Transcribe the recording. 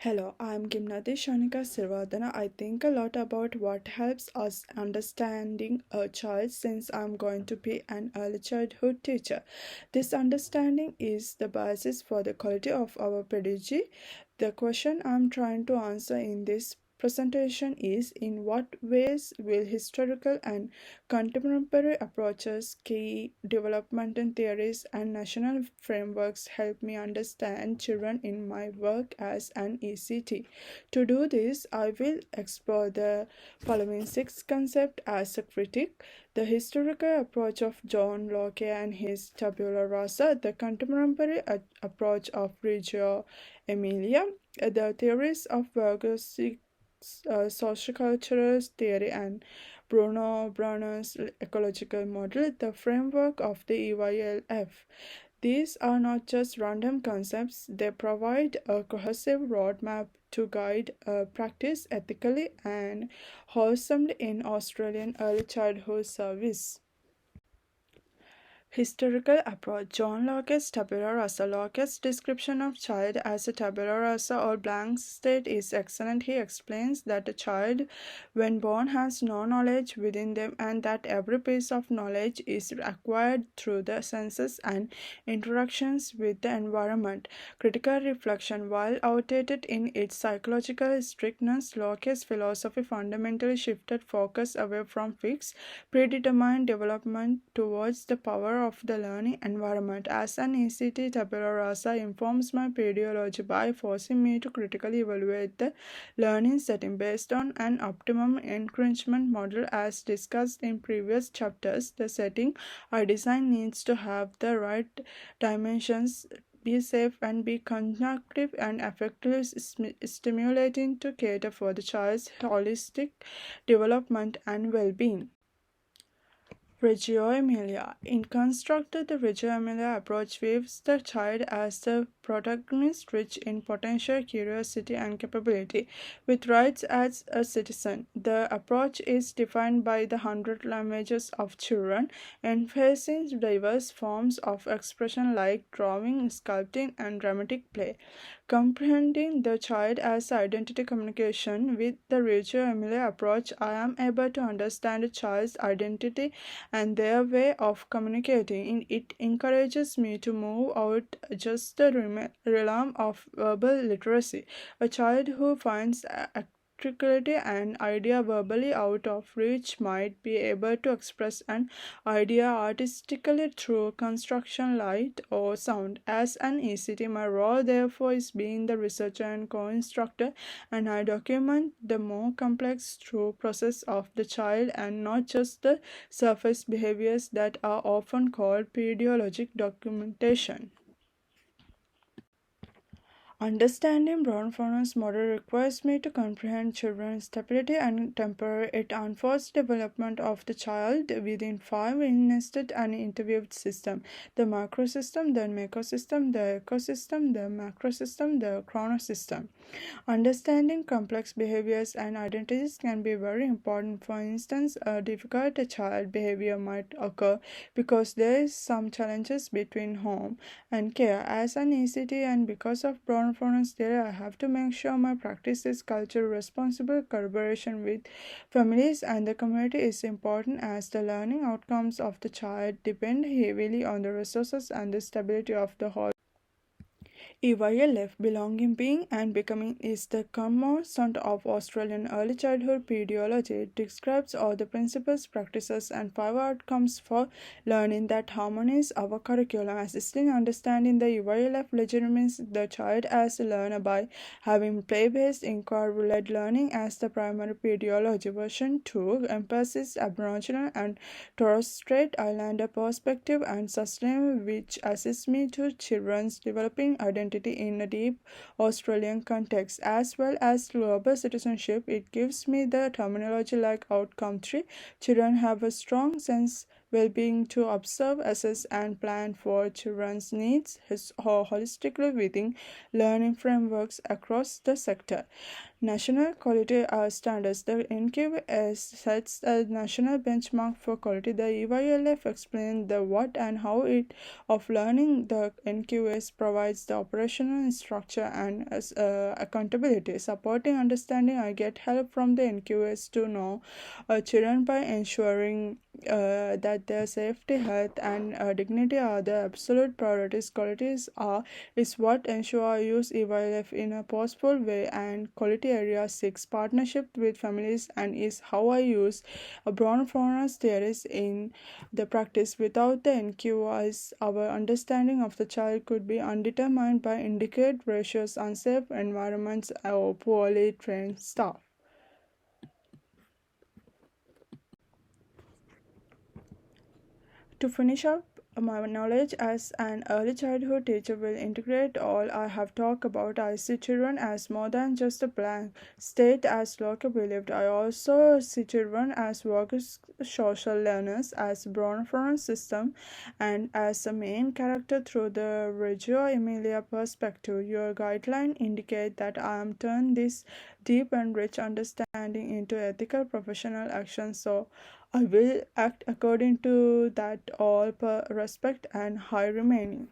Hello, I'm Gimnati Shanika Sirvadana. I think a lot about what helps us understanding a child since I'm going to be an early childhood teacher. This understanding is the basis for the quality of our pedagogy. The question I'm trying to answer in this presentation is in what ways will historical and contemporary approaches, key developmental theories, and national frameworks help me understand children in my work as an ECT. To do this, I will explore the following six concepts as a critic: the historical approach of John Locke and his tabula rasa, the contemporary approach of Reggio Emilia, the theories of Vygotsky's sociocultural theory and Bruno Brunner's ecological model, the framework of the EYLF. These are not just random concepts, they provide a cohesive roadmap to guide practice ethically and wholesomely in Australian early childhood service. Historical approach. John Locke's tabula rasa. Locke's description of child as a tabula rasa or blank state is excellent. He explains that a child when born has no knowledge within them and that every piece of knowledge is acquired through the senses and interactions with the environment. Critical reflection. While outdated in its psychological strictness, Locke's philosophy fundamentally shifted focus away from fixed, predetermined development towards the power of the learning environment. As an ECT, tabula rasa informs my pedagogy by forcing me to critically evaluate the learning setting based on an optimum encouragement model. As discussed in previous chapters, the setting I design needs to have the right dimensions, be safe, and be constructive and effectively stimulating to cater for the child's holistic development and well-being. Reggio Emilia. In constructed, the Reggio Emilia approach views the child as the protagonist rich in potential, curiosity, and capability, with rights as a citizen. The approach is defined by the 100 languages of children, emphasizing diverse forms of expression like drawing, sculpting, and dramatic play. Comprehending the child as identity communication with the Reggio Emilia approach, I am able to understand a child's identity and their way of communicating. It encourages me to move out just the realm of verbal literacy. A child who finds articulate an idea verbally out of reach might be able to express an idea artistically through construction, light, or sound. As an ECT, my role therefore is being the researcher and co-instructor, and I document the more complex true process of the child and not just the surface behaviors that are often called pedagogic documentation. Understanding Brown-Forman's model requires me to comprehend children's stability and temper. It unfolds development of the child within five nested and interweaved systems: the macrosystem, the microsystem, the ecosystem, the macrosystem, the chronosystem. Understanding complex behaviors and identities can be very important. For instance, a difficult child behavior might occur because there is some challenges between home and care. As an ECT and because of performance theory, I have to make sure my practice is culture responsible. Collaboration with families and the community is important as the learning outcomes of the child depend heavily on the resources and the stability of the whole. EYLF, belonging, being, and becoming, is the cornerstone of Australian early childhood pedagogy. It describes all the principles, practices, and five outcomes for learning that harmonize our curriculum. Assisting understanding the EYLF legitimates the child as a learner by having play-based inquiry-led learning as the primary pedagogy. Version 2 emphasizes Aboriginal and Torres Strait Islander perspective and sustainability, which assists me to children's developing identity in a deep Australian context, as well as global citizenship. It gives me the terminology like outcome 3. Children have a strong sense well-being to observe, assess, and plan for children's needs holistically within learning frameworks across the sector. National quality standards. The NQS sets a national benchmark for quality. The EYLF explains the what and how it of learning. The NQS provides the operational structure and accountability, supporting understanding. I get help from the NQS to know children by ensuring that their safety, health, and dignity are the absolute priorities. Qualities are is what ensure I use EYF in a possible way, and quality area 6 partnership with families and is how I use a brown fairness theories in the practice. Without the NQIs, our understanding of the child could be undetermined by indicate ratios, unsafe environments, or poorly trained staff. To finish up, my knowledge as an early childhood teacher will integrate all I have talked about. I see children as more than just a blank state as Locke believed. I also see children as workers, social learners, as born from a system, and as a main character through the Reggio Emilia perspective. Your guideline indicate that I am turned this deep and rich understanding into ethical professional action. So I will act according to that all per respect and high remaining.